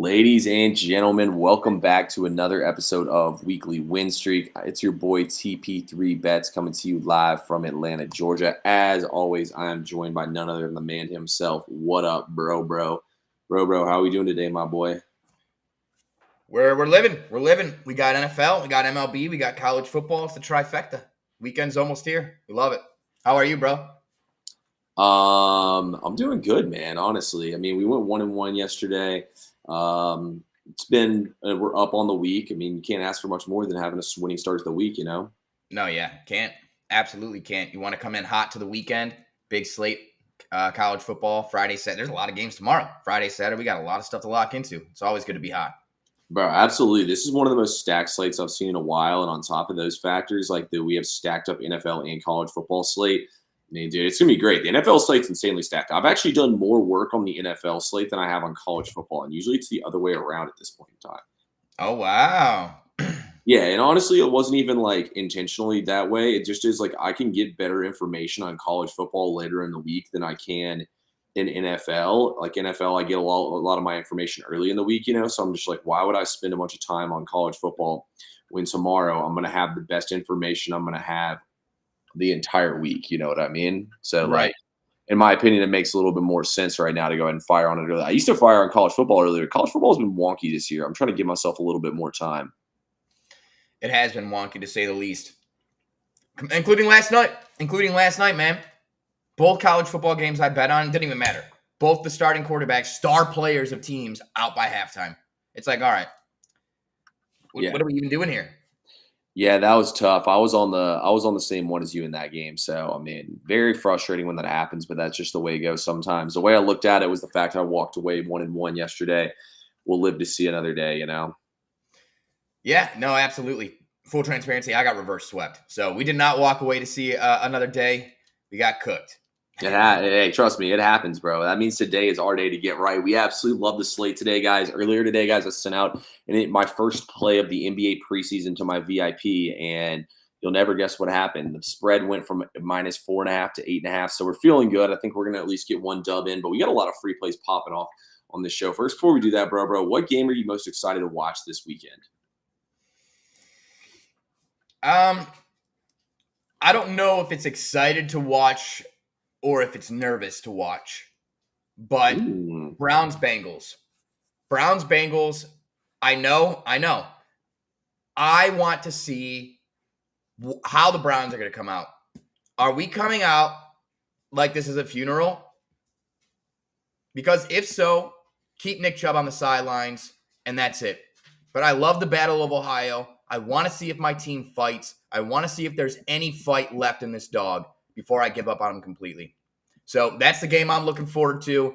Ladies and gentlemen, welcome back to another episode of Weekly Win Streak. It's your boy TP3 Bets coming to you live from Atlanta, Georgia. As always, I am joined by none other than the man himself. What up, bro? How are we doing today, my boy? We're living. We're living. We got NFL, we got MLB, we got college football. It's the trifecta. Weekend's almost here. We love it. How are you, bro? I'm doing good, man. Honestly, I mean, we went 1-1 yesterday. It's been we're up on the week. I mean, you can't ask for much more than having a winning start to the week, you know. No, yeah, can't. Absolutely can't. You want to come in hot to the weekend? Big slate, college football, Friday, Saturday. There's a lot of games tomorrow. Friday, Saturday. We got a lot of stuff to lock into. It's always good to be hot. Bro, absolutely. This is one of the most stacked slates I've seen in a while. And on top of those factors, like we have stacked up NFL and college football slate. I mean, dude, it's going to be great. The NFL slate's insanely stacked. I've actually done more work on the NFL slate than I have on college football. And usually it's the other way around at this point in time. Oh, wow. Yeah. And honestly, it wasn't even like intentionally that way. It just is like I can get better information on college football later in the week than I can in NFL. Like NFL, I get a lot of my information early in the week, you know. So I'm just like, why would I spend a bunch of time on college football when tomorrow I'm going to have the best information I'm going to have the entire week? You know what I mean? So Right. like, in my opinion, it makes a little bit more sense right now to go ahead and fire on it early. I used to fire on college football earlier. College football has been wonky this year. I'm trying to give myself a little bit more time. It has been wonky to say the least, including last night. Man. Both college football games I bet on didn't even matter. Both the starting quarterbacks, star players of teams, out by halftime. It's like, all right, what are we even doing here? Yeah, that was tough. I was on the same one as you in that game. So I mean, very frustrating when that happens, but that's just the way it goes sometimes. The way I looked at it was the fact I walked away 1-1 yesterday. We'll live to see another day, you know. Yeah, no, absolutely. Full transparency, I got reverse swept. So we did not walk away to see another day. We got cooked. Hey, trust me, it happens, bro. That means today is our day to get right. We absolutely love the slate today, guys. Earlier today, guys, I sent out my first play of the NBA preseason to my VIP, and you'll never guess what happened. The spread went from -4.5 to 8.5, so we're feeling good. I think we're gonna at least get one dub in, but we got a lot of free plays popping off on this show. First, before we do that, bro, what game are you most excited to watch this weekend? I don't know if it's excited to watch or if it's nervous to watch, but Browns Bengals. I know. I want to see how the Browns are going to come out. Are we coming out like this is a funeral? Because if so, keep Nick Chubb on the sidelines, and that's it. But I love the Battle of Ohio. I want to see if my team fights. I want to see if there's any fight left in this dog before I give up on him completely. So that's the game I'm looking forward to.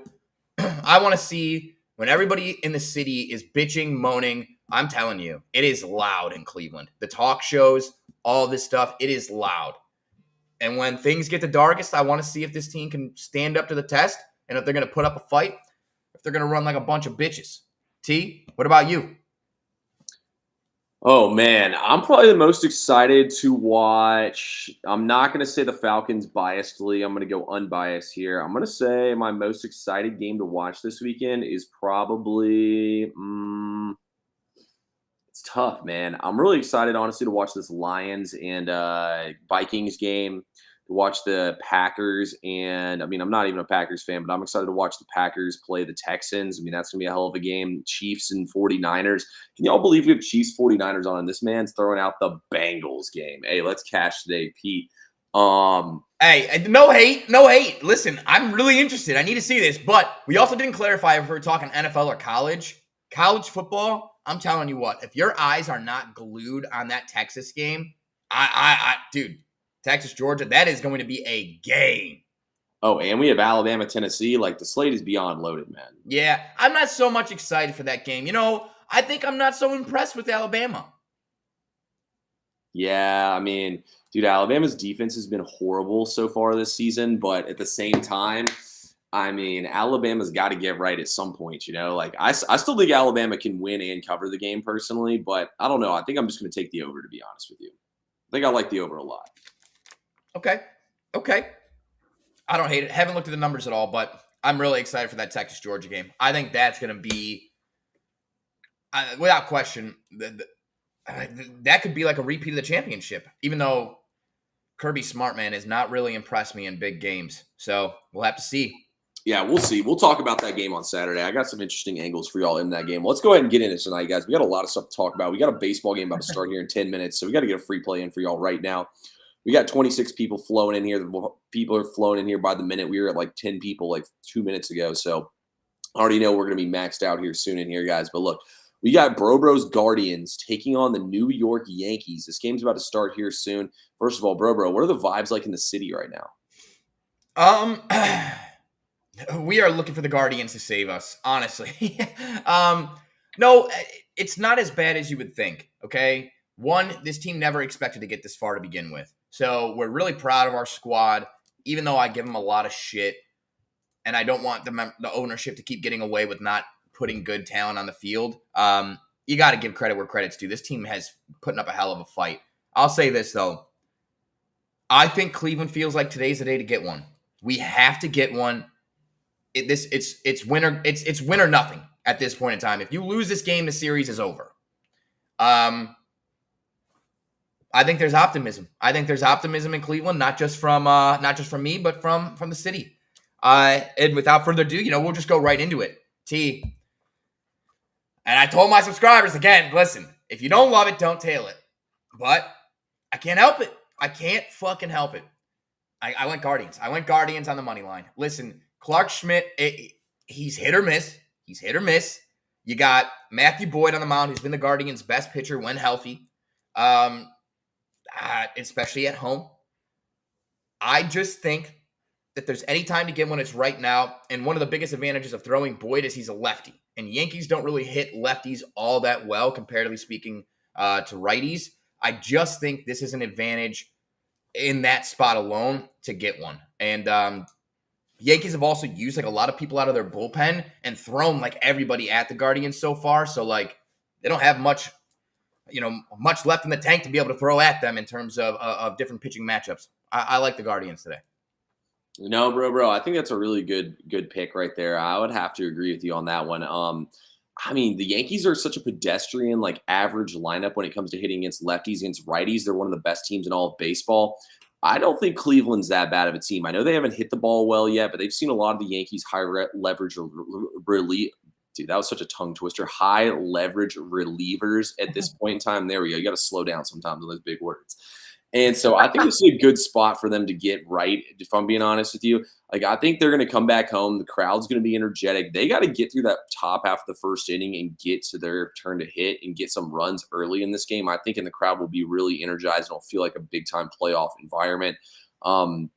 I want to see when everybody in the city is bitching, moaning. I'm telling you, it is loud in Cleveland. The talk shows, all this stuff, it is loud. And when things get the darkest, I want to see if this team can stand up to the test and if they're going to put up a fight, if they're going to run like a bunch of bitches. T, what about you? Oh, man, I'm probably the most excited to watch. I'm not going to say the Falcons biasedly. I'm going to go unbiased here. I'm going to say my most excited game to watch this weekend is probably it's tough, man. I'm really excited, honestly, to watch this Lions and Vikings game, to watch the Packers. And I mean, I'm not even a Packers fan, but I'm excited to watch the Packers play the Texans. I mean, that's going to be a hell of a game. Chiefs and 49ers. Can y'all believe we have Chiefs 49ers on? And this man's throwing out the Bengals game. Hey, let's cash today, Pete. Hey, no hate. Listen, I'm really interested. I need to see this, but we also didn't clarify if we're talking NFL or college. College football, I'm telling you what, if your eyes are not glued on that Texas game, dude, Texas, Georgia, that is going to be a game. Oh, and we have Alabama, Tennessee. Like, the slate is beyond loaded, man. Yeah, I'm not so much excited for that game. You know, I think I'm not so impressed with Alabama. Yeah, I mean, dude, Alabama's defense has been horrible so far this season, but at the same time, I mean, Alabama's got to get right at some point, you know? Like, I still think Alabama can win and cover the game personally, but I don't know. I think I'm just going to take the over, to be honest with you. I think I like the over a lot. Okay. I don't hate it. Haven't looked at the numbers at all, but I'm really excited for that Texas-Georgia game. I think that's going to be without question, that could be like a repeat of the championship, even though Kirby Smartman has not really impressed me in big games. So we'll have to see. Yeah, we'll see. We'll talk about that game on Saturday. I got some interesting angles for y'all in that game. Let's go ahead and get into it tonight, guys. We got a lot of stuff to talk about. We got a baseball game about to start here in 10 minutes, so we got to get a free play in for y'all right now. We got 26 people flowing in here. People are flowing in here by the minute. We were at like 10 people like 2 minutes ago, so I already know we're going to be maxed out here soon in here, guys. But look, we got Bro Guardians taking on the New York Yankees. This game's about to start here soon. First of all, Bro, what are the vibes like in the city right now? We are looking for the Guardians to save us, honestly. No, it's not as bad as you would think, okay? One, this team never expected to get this far to begin with. So we're really proud of our squad, even though I give them a lot of shit. And I don't want the ownership to keep getting away with not putting good talent on the field. You got to give credit where credit's due. This team has putting up a hell of a fight. I'll say this, though. I think Cleveland feels like today's the day to get one. We have to get one. It's win or nothing at this point in time. If you lose this game, the series is over. I think there's optimism. I think there's optimism in Cleveland, not just from me, but from the city. And without further ado, we'll just go right into it. T. And I told my subscribers again, listen, if you don't love it, don't tail it. But I can't help it. I can't fucking help it. I went Guardians. I went Guardians on the money line. Listen, Clark Schmidt, he's hit or miss. He's hit or miss. You got Matthew Boyd on the mound, who's been the Guardians' best pitcher when healthy, especially at home. I just think that there's any time to get one, it's right now. And one of the biggest advantages of throwing Boyd is he's a lefty. And Yankees don't really hit lefties all that well, comparatively speaking, to righties. I just think this is an advantage in that spot alone to get one. And Yankees have also used like a lot of people out of their bullpen and thrown like everybody at the Guardians so far. So like they don't have much left in the tank to be able to throw at them in terms of different pitching matchups. I like the Guardians today. No, bro. I think that's a really good pick right there. I would have to agree with you on that one. I mean, the Yankees are such a pedestrian, like average lineup when it comes to hitting against lefties, against righties. They're one of the best teams in all of baseball. I don't think Cleveland's that bad of a team. I know they haven't hit the ball well yet, but they've seen a lot of the Yankees high leverage relief. Dude, that was such a tongue twister. High leverage relievers at this point in time. There we go. You got to slow down sometimes with those big words. And so I think this is a good spot for them to get right, if I'm being honest with you. Like, I think they're going to come back home. The crowd's going to be energetic. They got to get through that top half of the first inning and get to their turn to hit and get some runs early in this game. I think the crowd will be really energized and it'll feel like a big-time playoff environment. I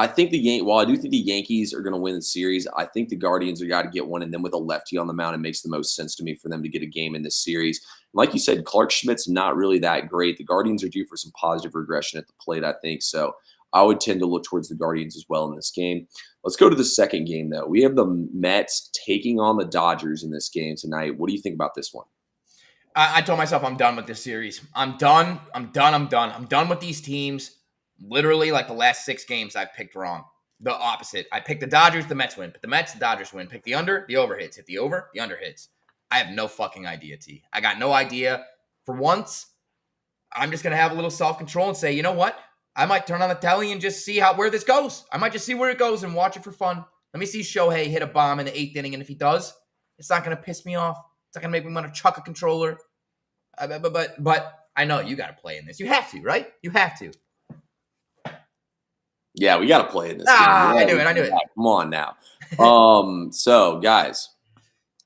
think while I do think the Yankees are going to win the series, I think the Guardians have got to get one. And then with a lefty on the mound, it makes the most sense to me for them to get a game in this series. Like you said, Clark Schmidt's not really that great. The Guardians are due for some positive regression at the plate, I think. So I would tend to look towards the Guardians as well in this game. Let's go to the second game, though. We have the Mets taking on the Dodgers in this game tonight. What do you think about this one? I told myself I'm done with this series. I'm done. I'm done with these teams. Literally, like the last 6 games I've picked wrong. The opposite. I picked the Dodgers, the Mets win. But the Mets, the Dodgers win. Pick the under, the over hits. Hit the over, the under hits. I have no fucking idea, T. I got no idea. For once, I'm just going to have a little self-control and say, you know what? I might turn on the telly and just see where this goes. I might just see where it goes and watch it for fun. Let me see Shohei hit a bomb in the 8th inning, and if he does, it's not going to piss me off. It's not going to make me want to chuck a controller. But I know you got to play in this. You have to, right? You have to. Yeah, we got to play in this game. I knew it. Come on now. So, guys,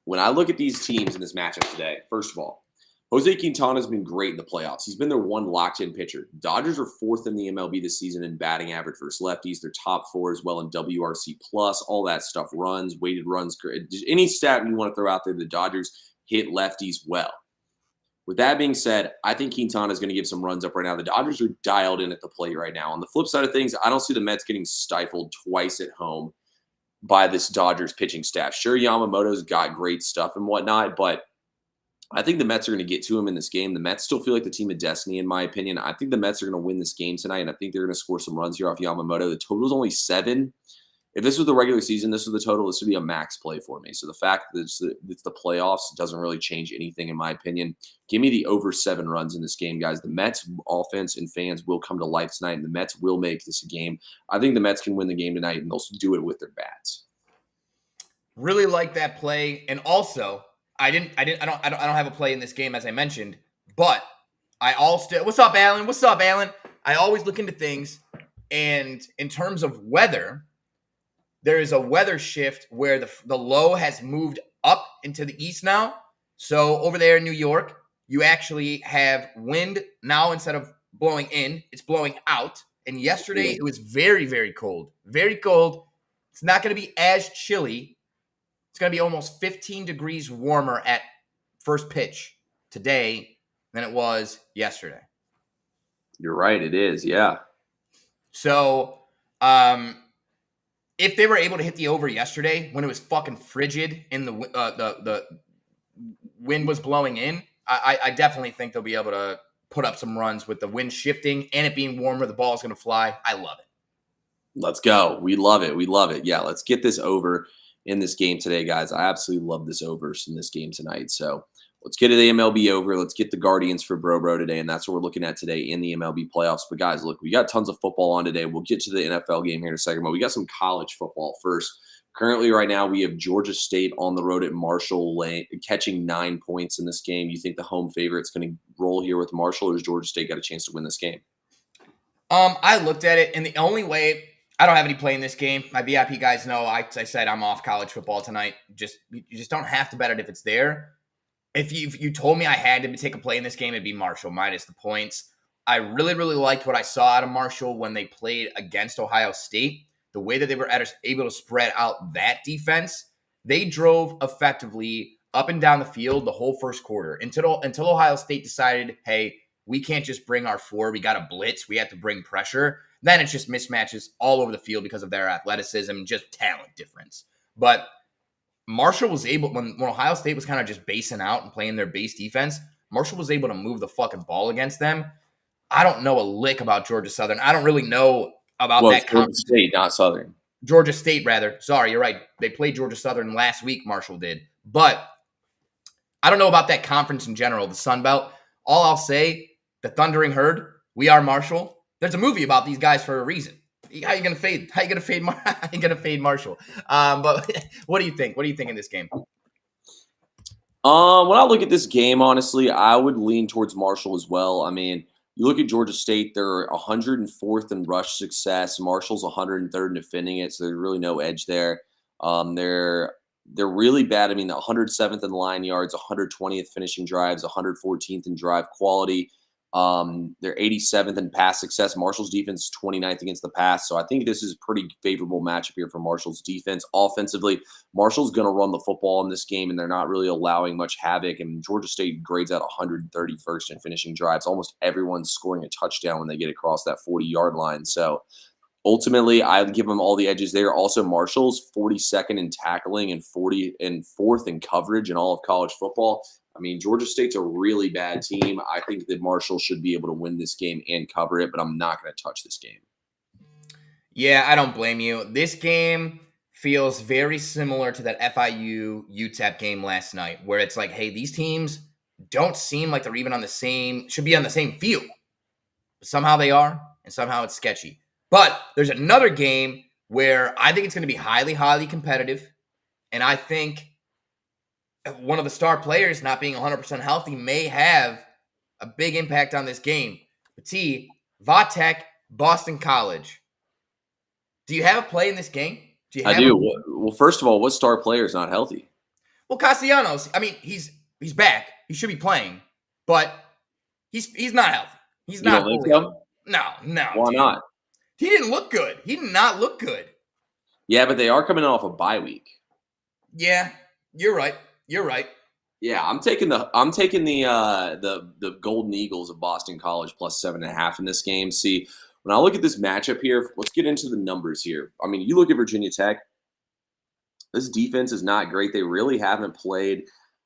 when I look at these teams in this matchup today, first of all, Jose Quintana has been great in the playoffs. He's been their one locked-in pitcher. Dodgers are 4th in the MLB this season in batting average versus lefties. They're top 4 as well in WRC+, all that stuff, runs, weighted runs. Any stat you want to throw out there, the Dodgers hit lefties well. With that being said, I think Quintana is going to give some runs up right now. The Dodgers are dialed in at the plate right now. On the flip side of things, I don't see the Mets getting stifled twice at home by this Dodgers pitching staff. Sure, Yamamoto's got great stuff and whatnot, but I think the Mets are going to get to him in this game. The Mets still feel like the team of destiny, in my opinion. I think the Mets are going to win this game tonight, and I think they're going to score some runs here off Yamamoto. The total is only 7. if this was the regular season, this was the total, this would be a max play for me. So the fact that it's the playoffs doesn't really change anything in my opinion. Give me the over 7 runs in this game, guys. The Mets offense and fans will come to life tonight, and the Mets will make this a game. I think the Mets can win the game tonight, and they'll do it with their bats. Really like that play, and also I don't have a play in this game as I mentioned, but what's up, Alan? What's up, Alan? I always look into things, and in terms of weather, there is a weather shift where the low has moved up into the east now. So over there in New York, you actually have wind now. Instead of blowing in, it's blowing out. And yesterday it was very, very cold. Very cold. It's not going to be as chilly. It's going to be almost 15 degrees warmer at first pitch today than it was yesterday. You're right. It is. Yeah. So, if they were able to hit the over yesterday when it was fucking frigid and the wind was blowing in, I definitely think they'll be able to put up some runs with the wind shifting and it being warmer. The ball is going to fly. I love it. Let's go. We love it. We love it. Yeah, let's get this over in this game today, guys. I absolutely love this overs in this game tonight. So let's get to the MLB over. Let's get the Guardians for Bro today, and that's what we're looking at today in the MLB playoffs. But, guys, look, we got tons of football on today. We'll get to the NFL game here in a second, but we got some college football first. Currently, right now, we have Georgia State on the road at Marshall catching 9 points in this game. You think the home favorite's going to roll here with Marshall, or does Georgia State got a chance to win this game? I looked at it, and the only way – I don't have any play in this game. My VIP guys know I said I'm off college football tonight. You just don't have to bet it if it's there. If you told me I had to take a play in this game, it'd be Marshall minus the points. I really, really liked what I saw out of Marshall when they played against Ohio State. The way that they were able to spread out that defense, they drove effectively up and down the field the whole first quarter until Ohio State decided, hey, we can't just bring our 4. We got to blitz. We have to bring pressure. Then it's just mismatches all over the field because of their athleticism, just talent difference. But Marshall was able, when Ohio State was kind of just basing out and playing their base defense, Marshall was able to move the fucking ball against them. I don't know a lick about Georgia Southern. I don't really know about that conference. Georgia State, not Southern. Georgia State, rather. Sorry, you're right. They played Georgia Southern last week, Marshall did. But I don't know about that conference in general, the Sun Belt. All I'll say, the Thundering Herd, we are Marshall. There's a movie about these guys for a reason. How you gonna fade? How you gonna fade Marshall? But what do you think? What do you think in this game? When I look at this game, honestly, I would lean towards Marshall as well. I mean, you look at Georgia State; they're 104th in rush success. Marshall's 103rd in defending it, so there's really no edge there. They're really bad. I mean, 107th in line yards, 120th finishing drives, 114th in drive quality. They're 87th in pass success. Marshall's defense is 29th against the pass. So I think this is a pretty favorable matchup here for Marshall's defense. Offensively, Marshall's going to run the football in this game, and they're not really allowing much havoc. And Georgia State grades out 131st in finishing drives. Almost everyone's scoring a touchdown when they get across that 40-yard line. So ultimately, I would give them all the edges there. Also, Marshall's 42nd in tackling and 4th in coverage in all of college football. I mean, Georgia State's a really bad team. I think that Marshall should be able to win this game and cover it, but I'm not going to touch this game. Yeah, I don't blame you. This game feels very similar to that FIU UTEP game last night, where it's like, hey, these teams don't seem like they're even should be on the same field. But somehow they are, and somehow it's sketchy. But there's another game where I think it's going to be highly, highly competitive, and I think one of the star players not being 100% healthy may have a big impact on this game. T, Vatek, Boston College. Do you have a play in this game? I do. Well, first of all, what star player is not healthy? Well, Castellanos, I mean, he's back. He should be playing, but he's not healthy. He's not fully healthy. No. Why not? He didn't look good. He did not look good. Yeah, but they are coming off a bye week. Yeah, you're right. Yeah, I'm taking the Golden Eagles of Boston College plus 7.5 in this game. See, when I look at this matchup here, let's get into the numbers here. I mean, you look at Virginia Tech. This defense is not great. They really haven't played.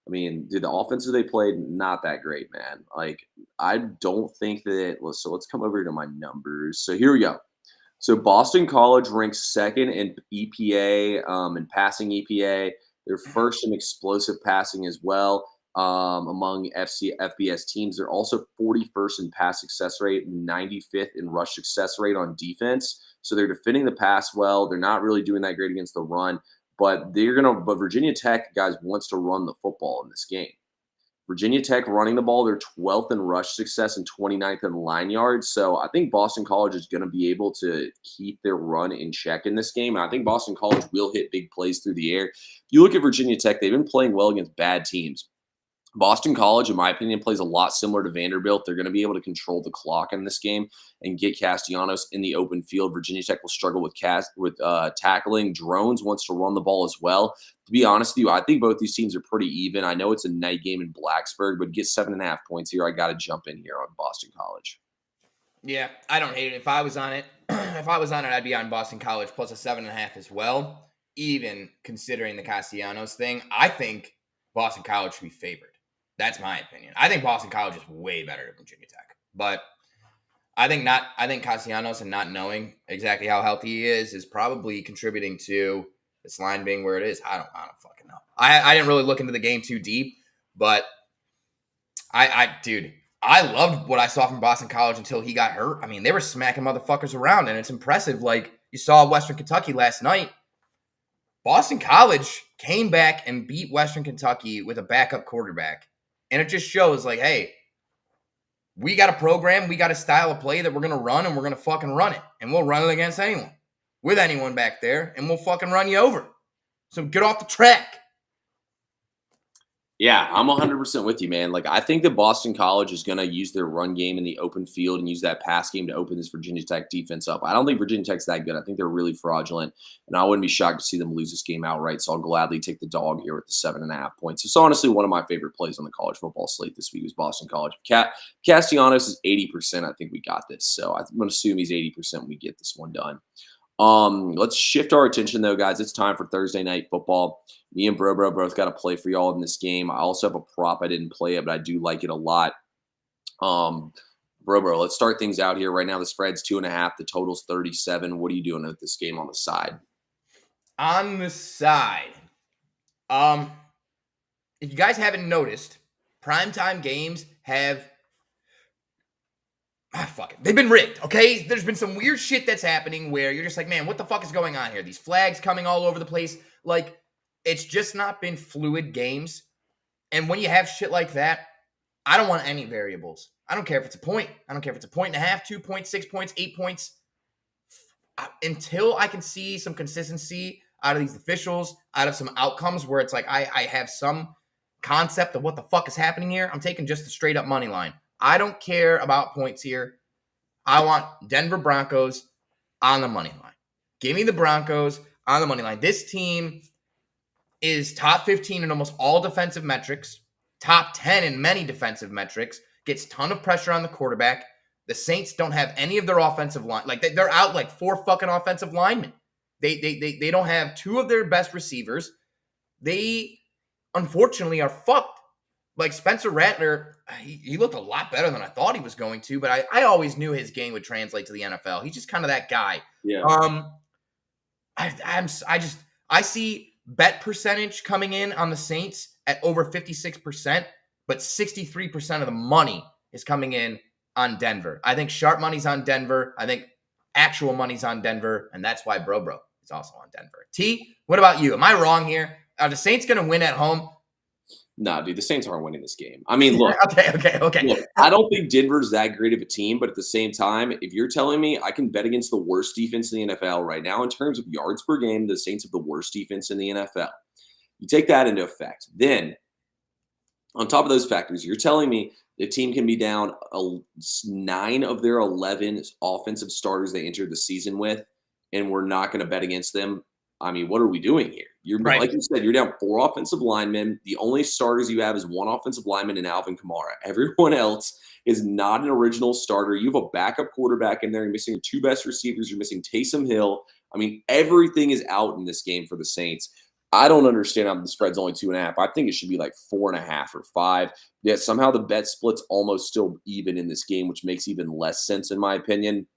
I mean, the offenses they played, not that great, man. Like, I don't think that. So let's come over to my numbers. So here we go. So Boston College ranks second in EPA, and passing EPA. They're first in explosive passing as well, among FBS teams. They're also 41st in pass success rate, 95th in rush success rate on defense. So they're defending the pass well. They're not really doing that great against the run, but but Virginia Tech, guys, wants to run the football in this game. Virginia Tech running the ball, they're 12th in rush success and 29th in line yards. So I think Boston College is going to be able to keep their run in check in this game. And I think Boston College will hit big plays through the air. You look at Virginia Tech, they've been playing well against bad teams. Boston College, in my opinion, plays a lot similar to Vanderbilt. They're going to be able to control the clock in this game and get Castellanos in the open field. Virginia Tech will struggle with tackling. Drones wants to run the ball as well. To be honest with you, I think both these teams are pretty even. I know it's a night game in Blacksburg, but get 7.5 points here. I got to jump in here on Boston College. Yeah, I don't hate it. If I was on it, I'd be on Boston College plus a 7.5 as well. Even considering the Castellanos thing, I think Boston College should be favored. That's my opinion. I think Boston College is way better than Virginia Tech, but I think not. I think Castellanos and not knowing exactly how healthy he is probably contributing to this line being where it is. I don't fucking know. I didn't really look into the game too deep, but dude, I loved what I saw from Boston College until he got hurt. I mean, they were smacking motherfuckers around, and it's impressive. Like you saw Western Kentucky last night. Boston College came back and beat Western Kentucky with a backup quarterback. And it just shows like, hey, we got a program, we got a style of play that we're going to run, and we're going to fucking run it. And we'll run it against anyone, with anyone back there, and we'll fucking run you over. So get off the track. Yeah, I'm 100% with you, man. Like, I think that Boston College is going to use their run game in the open field and use that pass game to open this Virginia Tech defense up. I don't think Virginia Tech's that good. I think they're really fraudulent, and I wouldn't be shocked to see them lose this game outright. So I'll gladly take the dog here with the 7.5 points. It's honestly one of my favorite plays on the college football slate this week is Boston College. Castellanos is 80%. I think we got this. So I'm going to assume he's 80% when we get this one done. Let's shift our attention though, guys. It's time for Thursday night football. Me and Bro both got to play for y'all in this game. I also have a prop. I didn't play it, but I do like it a lot. Bro, let's start things out here. Right now, the spread's 2.5. The total's 37. What are you doing with this game on the side? On the side, if you guys haven't noticed, primetime games have fuck it. They've been rigged, okay? There's been some weird shit that's happening where you're just like, man, what the fuck is going on here? These flags coming all over the place. Like, it's just not been fluid games. And when you have shit like that, I don't want any variables. I don't care if it's a point. I don't care if it's a 1.5, 2 points, 6 points, 8 points. Until I can see some consistency out of these officials, out of some outcomes where it's like I have some concept of what the fuck is happening here, I'm taking just the straight up money line. I don't care about points here. I want Denver Broncos on the money line. Give me the Broncos on the money line. This team is top 15 in almost all defensive metrics, top 10 in many defensive metrics, gets a ton of pressure on the quarterback. The Saints don't have any of their offensive line. Like, they're out like 4 fucking offensive linemen. They don't have 2 of their best receivers. They, unfortunately, are fucked. Like, Spencer Rattler, he looked a lot better than I thought he was going to, but I always knew his game would translate to the NFL. He's just kind of that guy. Yeah. I see bet percentage coming in on the Saints at over 56%, but 63% of the money is coming in on Denver. I think sharp money's on Denver. I think actual money's on Denver, and that's why Bro is also on Denver. T, what about you? Am I wrong here? Are the Saints going to win at home? No, dude, the Saints aren't winning this game. I mean, look. Okay. Look, I don't think Denver's that great of a team, but at the same time, if you're telling me I can bet against the worst defense in the NFL right now in terms of yards per game, the Saints have the worst defense in the NFL. You take that into effect. Then, on top of those factors, you're telling me the team can be down 9 of their 11 offensive starters they entered the season with, and we're not going to bet against them. I mean, what are we doing here? You're right. Like you said, you're down 4 offensive linemen. The only starters you have is 1 offensive lineman and Alvin Kamara. Everyone else is not an original starter. You have a backup quarterback in there. You're missing your 2 best receivers. You're missing Taysom Hill. I mean, everything is out in this game for the Saints. I don't understand how the spread's only 2.5. I think it should be like 4.5 or 5. Yet somehow the bet split's almost still even in this game, which makes even less sense in my opinion.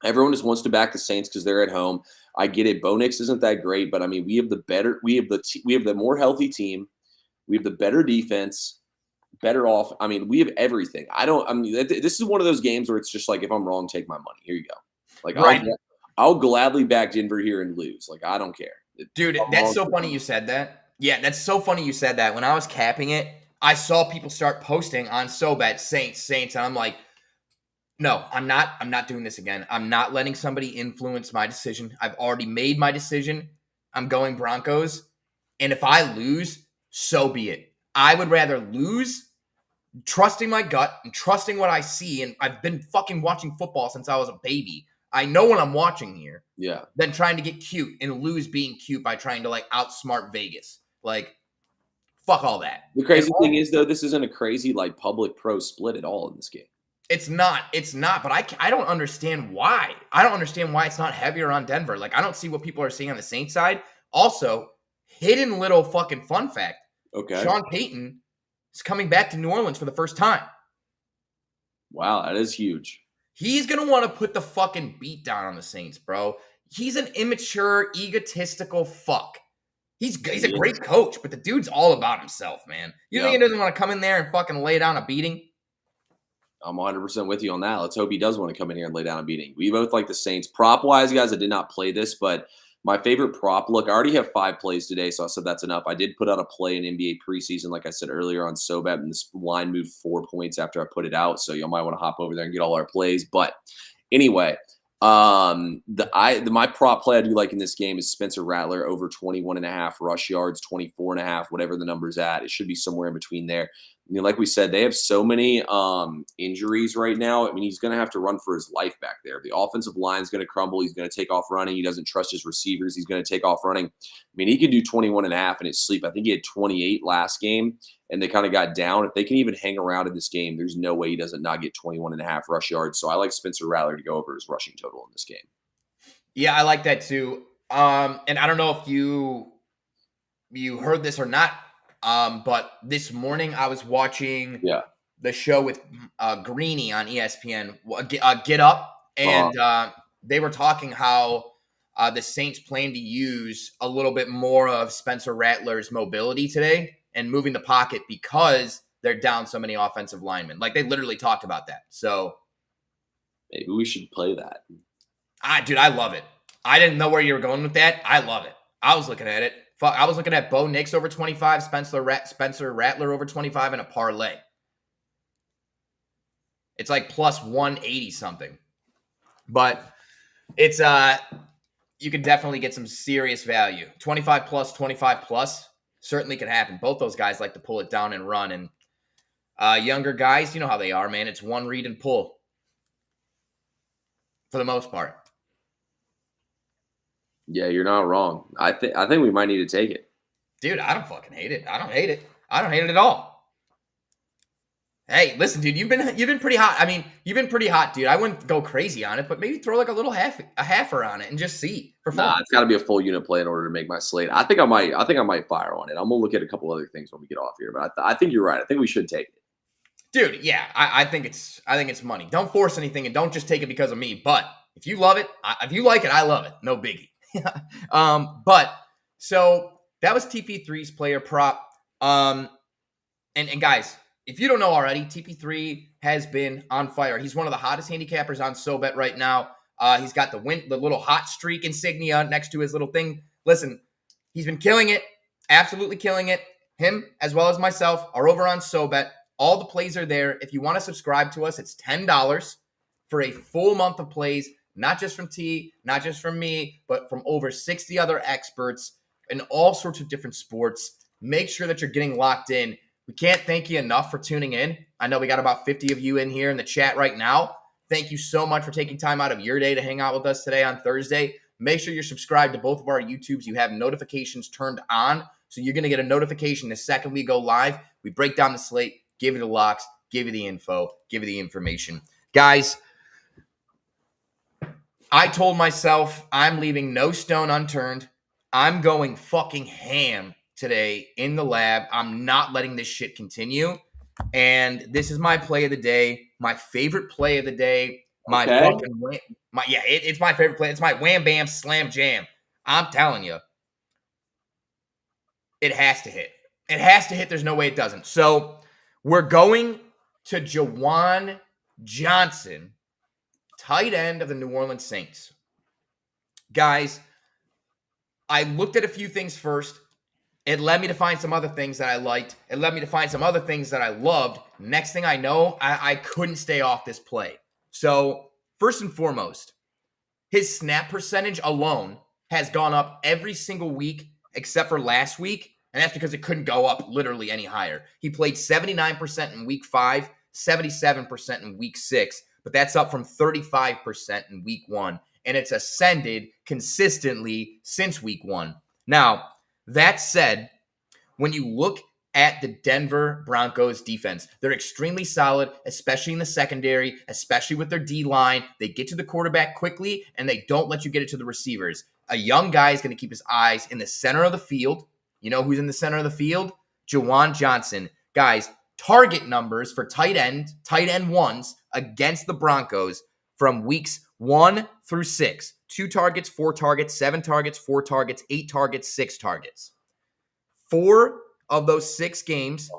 Everyone just wants to back the Saints because they're at home. I get it. Bo Nix isn't that great, but I mean, we have the more healthy team. We have the better defense, better off. I mean, we have everything. This is one of those games where it's just like, if I'm wrong, take my money. Here you go. Like, Right. I'll gladly back Denver here and lose. Like, I don't care. Dude, that's so funny you said that. Yeah, that's so funny you said that. When I was capping it, I saw people start posting on SoBet Saints, and I'm like, no, I'm not doing this again. I'm not letting somebody influence my decision. I've already made my decision. I'm going Broncos. And if I lose, so be it. I would rather lose trusting my gut and trusting what I see. And I've been fucking watching football since I was a baby. I know what I'm watching here. Yeah. Than trying to get cute and lose being cute by trying to like outsmart Vegas. Like, fuck all that. The crazy thing is, though, this isn't a crazy like public pro split at all in this game. It's not, but I don't understand why. I don't understand why it's not heavier on Denver. Like, I don't see what people are seeing on the Saints side. Also, hidden little fucking fun fact. Okay. Sean Payton is coming back to New Orleans for the first time. Wow, that is huge. He's going to want to put the fucking beat down on the Saints, bro. He's an immature, egotistical fuck. He's a great coach, but the dude's all about himself, man. You think he doesn't want to come in there and fucking lay down a beating? I'm 100% with you on that. Let's hope he does want to come in here and lay down a beating. We both like the Saints. Prop-wise, guys, I did not play this, but my favorite prop, look, I already have 5 plays today, so I said that's enough. I did put out a play in NBA preseason, like I said earlier, on SoBet, and this line moved 4 points after I put it out, so you might want to hop over there and get all our plays. But anyway, my prop play I do like in this game is Spencer Rattler over 21.5 rush yards, 24.5, whatever the number's at. It should be somewhere in between there. I mean, like we said, they have so many injuries right now. I mean, he's going to have to run for his life back there. The offensive line is going to crumble. He's going to take off running. He doesn't trust his receivers. He's going to take off running. I mean, he could do 21.5 in his sleep. I think he had 28 last game, and they kind of got down. If they can even hang around in this game, there's no way he doesn't not get 21.5 rush yards. So I like Spencer Rattler to go over his rushing total in this game. Yeah, I like that too. And I don't know if you heard this or not. But this morning I was watching the show with Greeny on ESPN, Get Up, and they were talking how the Saints plan to use a little bit more of Spencer Rattler's mobility today and moving the pocket because they're down so many offensive linemen. Like, they literally talked about that. So maybe we should play that. Dude, I love it. I didn't know where you were going with that. I love it. I was looking at it. I was looking at Bo Nix over 25, Spencer Rattler over 25, and a parlay. It's like plus 180 something. But it's you can definitely get some serious value. 25 plus certainly could happen. Both those guys like to pull it down and run. And younger guys, you know how they are, man. It's one read and pull for the most part. Yeah, you're not wrong. I think we might need to take it. Dude, I don't fucking hate it. I don't hate it. I don't hate it at all. Hey, listen, dude, you've been pretty hot. I mean, you've been pretty hot, dude. I wouldn't go crazy on it, but maybe throw like a little halfer on it and just see for fun. Nah, it's got to be a full unit play in order to make my slate. I think I might fire on it. I'm gonna look at a couple other things when we get off here, but I think you're right. I think we should take it. Dude, yeah, I think it's money. Don't force anything and don't just take it because of me. But if you love it, if you like it, I love it. No biggie. But so that was TP3's player prop. And guys, if you don't know already, TP3 has been on fire. He's one of the hottest handicappers on SoBet right now. He's got the little hot streak insignia next to his little thing. Listen, he's been killing it, absolutely killing it. Him as well as myself are over on SoBet. All the plays are there. If you want to subscribe to us, it's $10 for a full month of plays. Not just from T, not just from me, but from over 60 other experts in all sorts of different sports. Make sure that you're getting locked in. We can't thank you enough for tuning in. I know we got about 50 of you in here in the chat right now. Thank you so much for taking time out of your day to hang out with us today on Thursday. Make sure you're subscribed to both of our YouTubes. You have notifications turned on, so you're going to get a notification the second we go live. We break down the slate, give you the locks, give you the info, give you the information. Guys, I told myself I'm leaving no stone unturned. I'm going fucking ham today in the lab. I'm not letting this shit continue. And this is my play of the day, my favorite play of the day. My Okay. fucking it's my favorite play. It's my wham bam slam jam. I'm telling you, it has to hit. It has to hit. There's no way it doesn't. So we're going to Juwan Johnson, tight end of the New Orleans Saints. Guys, I looked at a few things first. It led me to find some other things that I liked. It led me to find some other things that I loved. Next thing I know, I couldn't stay off this play. So, first and foremost, his snap percentage alone has gone up every single week except for last week, and that's because it couldn't go up literally any higher. He played 79% in week 5, 77% in week 6, but that's up from 35% in week 1, and it's ascended consistently since week 1. Now, that said, when you look at the Denver Broncos defense, they're extremely solid, especially in the secondary, especially with their D-line. They get to the quarterback quickly, and they don't let you get it to the receivers. A young guy is going to keep his eyes in the center of the field. You know who's in the center of the field? Juwan Johnson. Guys, target numbers for tight end ones against the Broncos from weeks 1 through 6. 2 targets, 4 targets, 7 targets, 4 targets, 8 targets, 6 targets. 4 of those 6 games,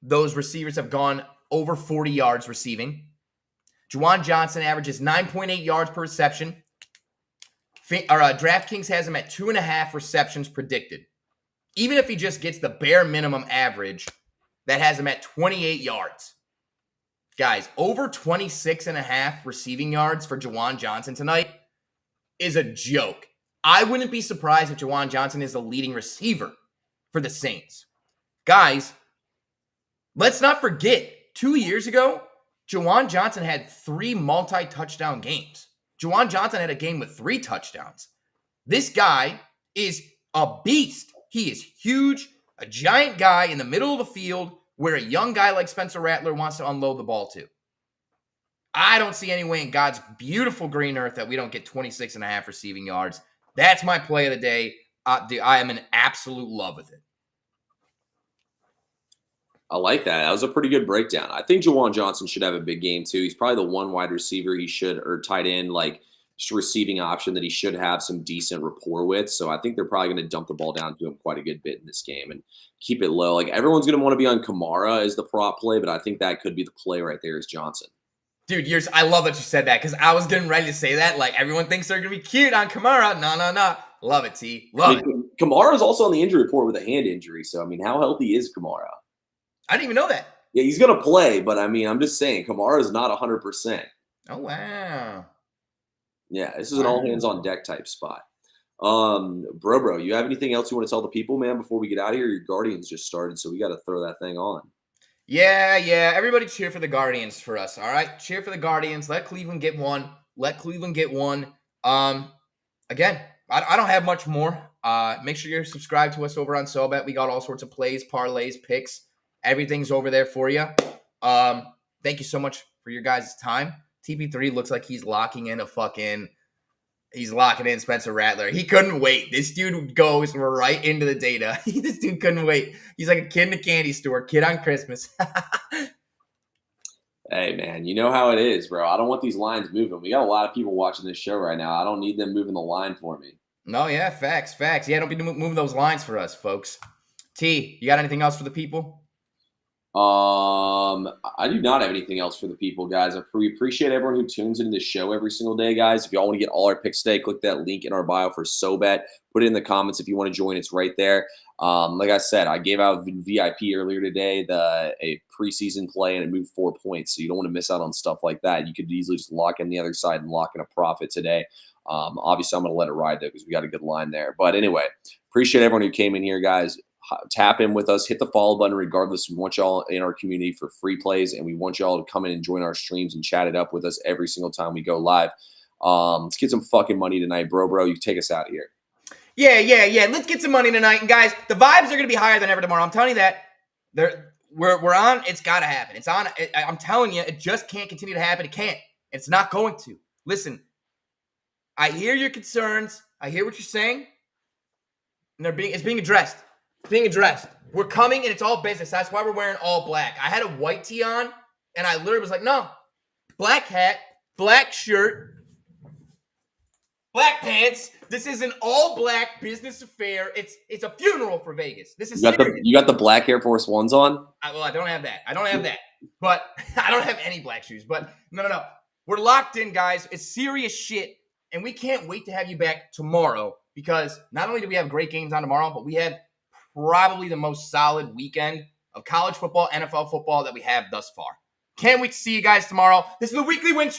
those receivers have gone over 40 yards receiving. Juwan Johnson averages 9.8 yards per reception. DraftKings has him at 2.5 receptions predicted. Even if he just gets the bare minimum average, that has him at 28 yards. Guys, over 26.5 receiving yards for Juwan Johnson tonight is a joke. I wouldn't be surprised if Juwan Johnson is the leading receiver for the Saints. Guys, let's not forget, 2 years ago, Juwan Johnson had 3 multi-touchdown games. Juwan Johnson had a game with 3 touchdowns. This guy is a beast. He is huge, a giant guy in the middle of the field where a young guy like Spencer Rattler wants to unload the ball to. I don't see any way in God's beautiful green earth that we don't get 26.5 receiving yards. That's my play of the day. I am in absolute love with it. I like that. That was a pretty good breakdown. I think Juwan Johnson should have a big game too. He's probably the one wide receiver he should, or tight end, like just a receiving option that he should have some decent rapport with. So I think they're probably going to dump the ball down to him quite a good bit in this game and keep it low. Like everyone's going to want to be on Kamara as the prop play, but I think that could be the play right there is Johnson. Dude, I love that you said that because I was getting ready to say that. Like everyone thinks they're going to be cute on Kamara. No. Love it, T. Love it. Kamara's also on the injury report with a hand injury. So, I mean, how healthy is Kamara? I didn't even know that. Yeah, he's going to play, but I mean, I'm just saying, Kamara is not 100%. Oh, wow. Yeah, this is an all hands on deck type spot. Bro, you have anything else you want to tell the people, man, before we get out of here? Your Guardians just started, so we got to throw that thing on. Yeah. Everybody cheer for the Guardians for us, all right? Cheer for the Guardians. Let Cleveland get one. Again, I don't have much more. Make sure you're subscribed to us over on SoBet. We got all sorts of plays, parlays, picks. Everything's over there for you. Thank you so much for your guys' time. TP3 looks like he's locking in Spencer Rattler. He couldn't wait. This dude goes right into the data. This dude couldn't wait. He's like a kid in a candy store, kid on Christmas. Hey, man, you know how it is, bro. I don't want these lines moving. We got a lot of people watching this show right now. I don't need them moving the line for me. No, yeah, facts. Yeah, don't be moving those lines for us, folks. T, you got anything else for the people? I do not have anything else for the people, guys. We appreciate everyone who tunes into the show every single day, guys. If y'all want to get all our picks today, click that link in our bio for SoBet. Put it in the comments if you want to join. It's right there. Like I said, I gave out VIP earlier today, a preseason play, and it moved 4 points. So you don't want to miss out on stuff like that. You could easily just lock in the other side and lock in a profit today. Obviously, I'm going to let it ride, though, because we got a good line there. But anyway, appreciate everyone who came in here, guys. Tap in with us, hit the follow button regardless. We want y'all in our community for free plays, and we want y'all to come in and join our streams and chat it up with us every single time we go live. Let's get some fucking money tonight, bro. You take us out of here. Yeah. Let's get some money tonight. And guys, the vibes are going to be higher than ever tomorrow. I'm telling you that. We're on. It's got to happen. It's on. I'm telling you, it just can't continue to happen. It can't. It's not going to. Listen, I hear your concerns. I hear what you're saying. And it's being addressed. We're coming, and it's all business. That's why we're wearing all black. I had a white tee on, and I literally was like, no, black hat, black shirt, black pants. This is an all-black business affair. It's a funeral for Vegas. This is serious. You got the black Air Force Ones on? Well, I don't have that. But I don't have any black shoes. But no. We're locked in, guys. It's serious shit. And we can't wait to have you back tomorrow because not only do we have great games on tomorrow, but we have probably the most solid weekend of college football, NFL football that we have thus far. Can't wait to see you guys tomorrow. This is the weekly win streak.